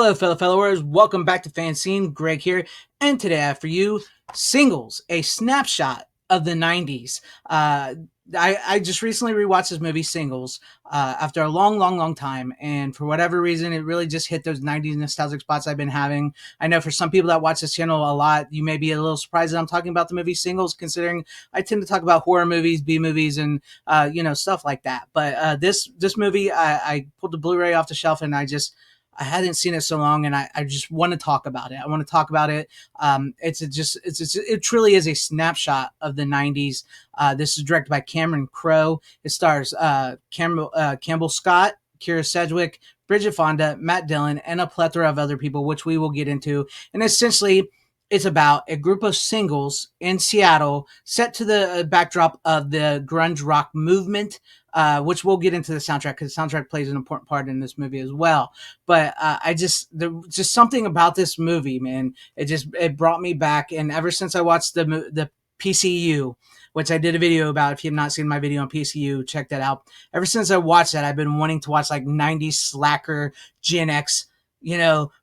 Hello, fellow followers. Welcome back to FanZcene. Greg here, and today I have for you Singles, a snapshot of the '90s. I just recently rewatched this movie, Singles, after a long time, and for whatever reason, it really just hit those '90s nostalgic spots I've been having. I know for some people that watch this channel a lot, you may be a little surprised that I'm talking about the movie Singles, considering I tend to talk about horror movies, B movies, and stuff like that. But this movie, I pulled the Blu-ray off the shelf, and I hadn't seen it so long, and I just want to talk about it. I want to talk about it. It truly is a snapshot of the '90s. This is directed by Cameron Crowe. It stars Campbell Scott, Kira Sedgwick, Bridget Fonda, Matt Dillon, and a plethora of other people, which we will get into. And essentially, it's about a group of singles in Seattle set to the backdrop of the grunge rock movement, which we'll get into the soundtrack because the soundtrack plays an important part in this movie as well. But just something about this movie, man. It brought me back, and ever since I watched the PCU, which I did a video about. If you have not seen my video on PCU, check that out. Ever since I watched that, I've been wanting to watch like '90s slacker Gen X,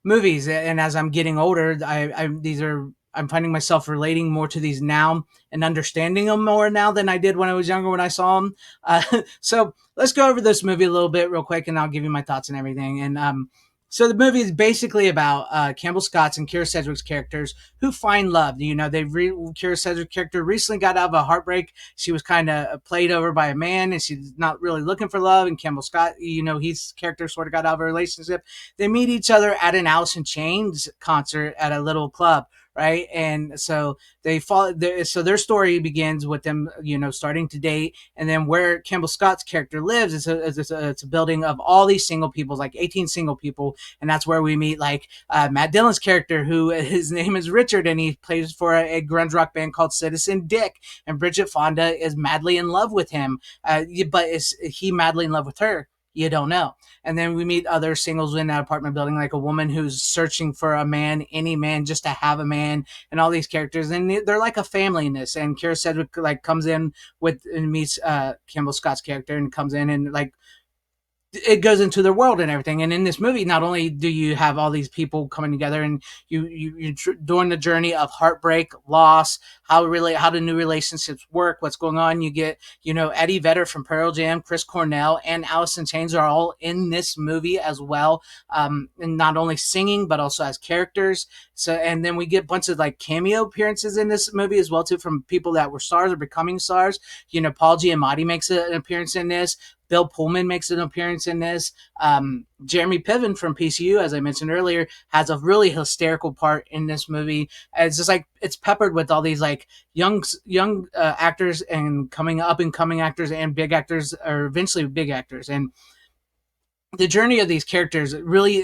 movies. And as I'm getting older, I'm finding myself relating more to these now and understanding them more now than I did when I was younger when I saw them. So let's go over this movie a little bit real quick, and I'll give you my thoughts and everything. And so the movie is basically about Campbell Scott's and Kira Sedgwick's characters who find love. Kira Sedgwick's character recently got out of a heartbreak. She was kind of played over by a man, and she's not really looking for love. And Campbell Scott, his character sort of got out of a relationship. They meet each other at an Alice in Chains concert at a little club, right? And so so their story begins with them, starting to date, and then where Campbell Scott's character lives it's a building of all these single people, like 18 single people, and that's where we meet like Matt Dillon's character, who his name is Richard, and he plays for a grunge rock band called Citizen Dick, and Bridget Fonda is madly in love with him, but is he madly in love with her? You don't know. And then we meet other singles in that apartment building, like a woman who's searching for a man, any man, just to have a man, and all these characters. And they're like a family in this. And Kira Sedgwick like comes in with and meets Campbell Scott's character and comes in and like it goes into their world and everything. And in this movie, not only do you have all these people coming together, and you during the journey of heartbreak, loss, how do new relationships work, what's going on. You get Eddie Vedder from Pearl Jam, Chris Cornell, and Alice in Chains are all in this movie as well, and not only singing but also as characters. So and then we get a bunch of like cameo appearances in this movie as well too, from people that were stars or becoming stars. Paul Giamatti makes an appearance in this. Bill Pullman makes an appearance in this. Jeremy Piven from PCU, as I mentioned earlier, has a really hysterical part in this movie. It's just like it's peppered with all these like young actors and coming actors and big actors, or eventually big actors. And the journey of these characters really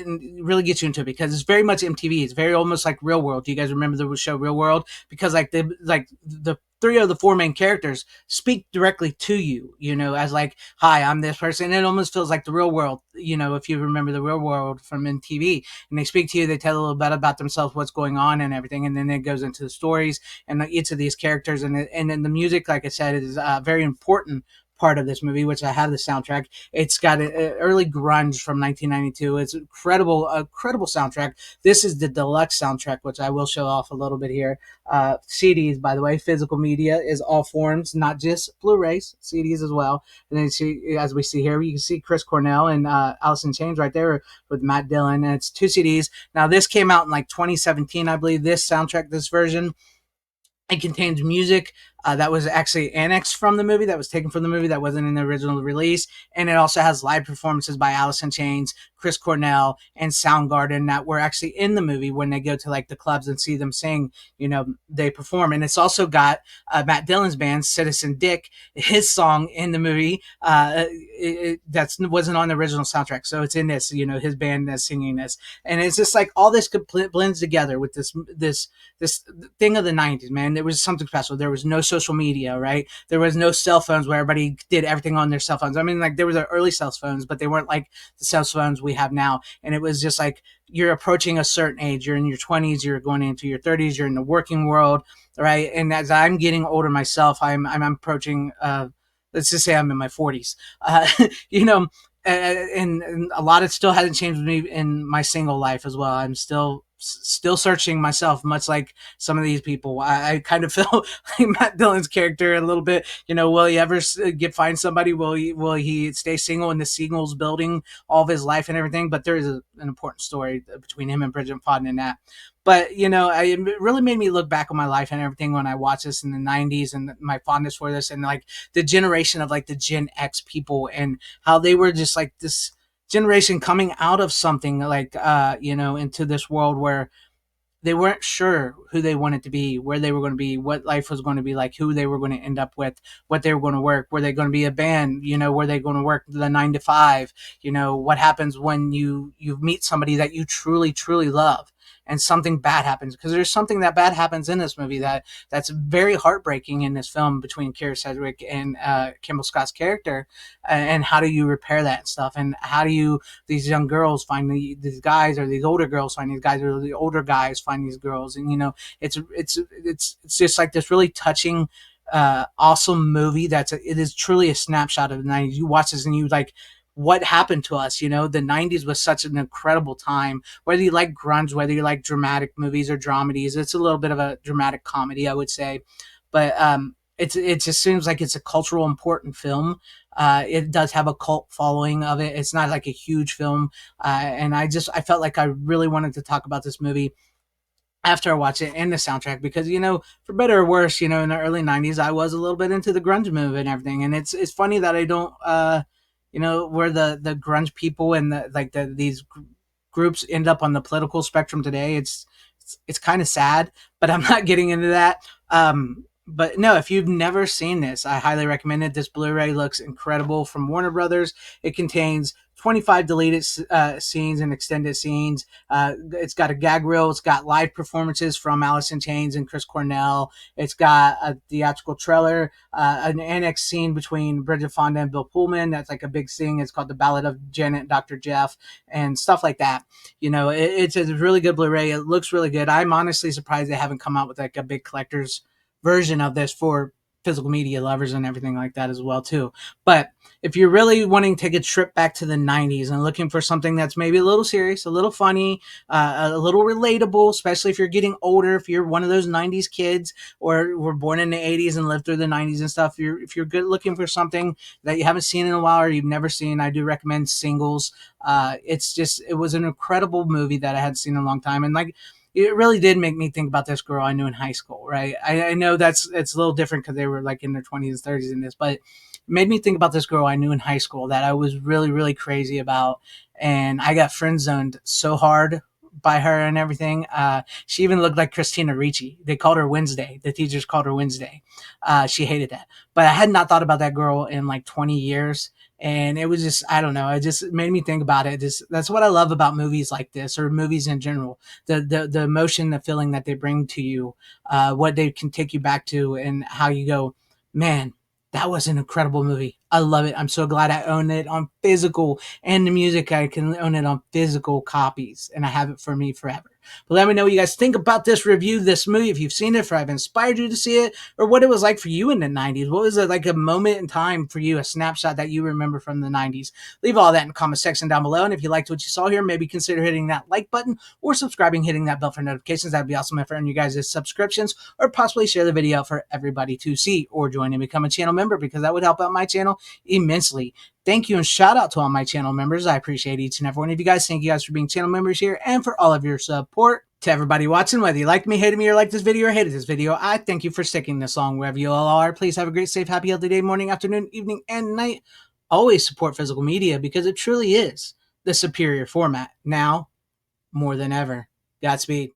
gets you into it because it's very much MTV. It's very almost like Real World. Do you guys remember the show Real World? Because the three of the four main characters speak directly to you, as like, hi, I'm this person. It almost feels like the Real World, if you remember the Real World from MTV, and they speak to you, they tell a little bit about themselves, what's going on and everything. And then it goes into the stories and each of these characters. And then the music, like I said, is very important part of this movie, which I have the soundtrack. It's got an early grunge from 1992. It's incredible soundtrack. This is the deluxe soundtrack, which I will show off a little bit here. CDs, by the way, physical media is all forms, not just Blu-rays, CDs as well. And then as we see here, you can see Chris Cornell and Alice in Chains right there with Matt Dillon, and it's 2 CDs. Now this came out in like 2017, I believe. This soundtrack, this version, it contains music that was actually annexed from the movie, that was taken from the movie, that wasn't in the original release. And it also has live performances by Alice in Chains, Chris Cornell, and Soundgarden that were actually in the movie when they go to like the clubs and see them sing, they perform. And it's also got Matt Dillon's band, Citizen Dick, his song in the movie that wasn't on the original soundtrack. So it's in this, his band that's singing this. And it's just like all this blends together with this thing of the 90s, man. There was something special. There was no social media, right? There was no cell phones where everybody did everything on their cell phones. I mean, like there was the early cell phones, but they weren't like the cell phones we have now. And it was just like you're approaching a certain age. You're in your 20s, you're going into your 30s, you're in the working world, right? And as I'm getting older myself, I'm approaching let's just say I'm in my 40s. and a lot of still hasn't changed with me in my single life as well. I'm still searching myself, much like some of these people. I kind of feel like Matt Dillon's character a little bit. Will he ever find somebody? Will he stay single in the Seagulls building all of his life and everything? But there is an important story between him and Bridget Fonda in that. But it really made me look back on my life and everything when I watched this in the '90s and my fondness for this, and like the generation of like the Gen X people and how they were just like this generation coming out of something like into this world where they weren't sure who they wanted to be, where they were going to be, what life was going to be like, who they were going to end up with, what they were going to work, were they going to be a band, were they going to work the 9 to 5, what happens when you meet somebody that you truly truly love and something bad happens, because there's something that bad happens in this movie that's very heartbreaking in this film between Kira Sedgwick and Kimball Scott's character, and how do you repair that stuff, and how do you these young girls find these guys, or these older girls find these guys, or the older guys find these girls, and it's just like this really touching, awesome movie. It is truly a snapshot of the '90s. You watch this and you like, what happened to us? The '90s was such an incredible time. Whether you like grunge, whether you like dramatic movies or dramedies, it's a little bit of a dramatic comedy, I would say, but it just seems like it's a cultural important film. It does have a cult following of it. It's not like a huge film, and I felt like I really wanted to talk about this movie after I watched it, and the soundtrack, because for better or worse, in the early '90s, I was a little bit into the grunge movement and everything, and it's funny that I don't, where the grunge people and these groups end up on the political spectrum today. It's kind of sad, but I'm not getting into that. But no, if you've never seen this, I highly recommend it. This Blu-ray looks incredible from Warner Brothers. It contains 25 deleted scenes and extended scenes. It's got a gag reel. It's got live performances from Alice in Chains and Chris Cornell. It's got a theatrical trailer, an annex scene between Bridget Fonda and Bill Pullman. That's like a big thing. It's called The Ballad of Janet and Dr. Jeff and stuff like that. It's a really good Blu-ray. It looks really good. I'm honestly surprised they haven't come out with like a big collector's version of this for physical media lovers and everything like that as well too. But if you're really wanting to take a trip back to the '90s and looking for something that's maybe a little serious, a little funny, a little relatable, especially if you're getting older, if you're one of those '90s kids or were born in the '80s and lived through the '90s and stuff, if you're good looking for something that you haven't seen in a while or you've never seen, I do recommend Singles. It was an incredible movie that I hadn't seen in a long time, and like, it really did make me think about this girl I knew in high school, right? I know it's a little different because they were like in their 20s and 30s in this, but it made me think about this girl I knew in high school that I was really, really crazy about. And I got friend zoned so hard by her and everything. She even looked like Christina Ricci. They called her Wednesday. The teachers called her Wednesday. She hated that. But I had not thought about that girl in like 20 years. And it was just, I don't know, it just made me think about it. That's what I love about movies like this, or movies in general. The emotion, the feeling that they bring to you, what they can take you back to, and how you go, man, that was an incredible movie. I love it. I'm so glad I own it on physical, and the music, I can own it on physical copies, and I have it for me forever. But let me know what you guys think about this review, this movie, if you've seen it, if I've inspired you to see it, or what it was like for you in the '90s. What was it like, a moment in time for you, a snapshot that you remember from the '90s? Leave all that in the comment section down below. And if you liked what you saw here, maybe consider hitting that like button or subscribing, hitting that bell for notifications. That'd be awesome if I earn you guys' subscriptions, or possibly share the video for everybody to see, or join and become a channel member, because that would help out my channel immensely. Thank you, and shout out to all my channel members. I appreciate each and every one of you guys. Thank you guys for being channel members here and for all of your support. To everybody watching, whether you liked me, hated me, or liked this video, or hated this video, I thank you for sticking this long. Wherever you all are, please have a great, safe, happy, healthy day, morning, afternoon, evening, and night. Always support physical media, because it truly is the superior format, now more than ever. Godspeed.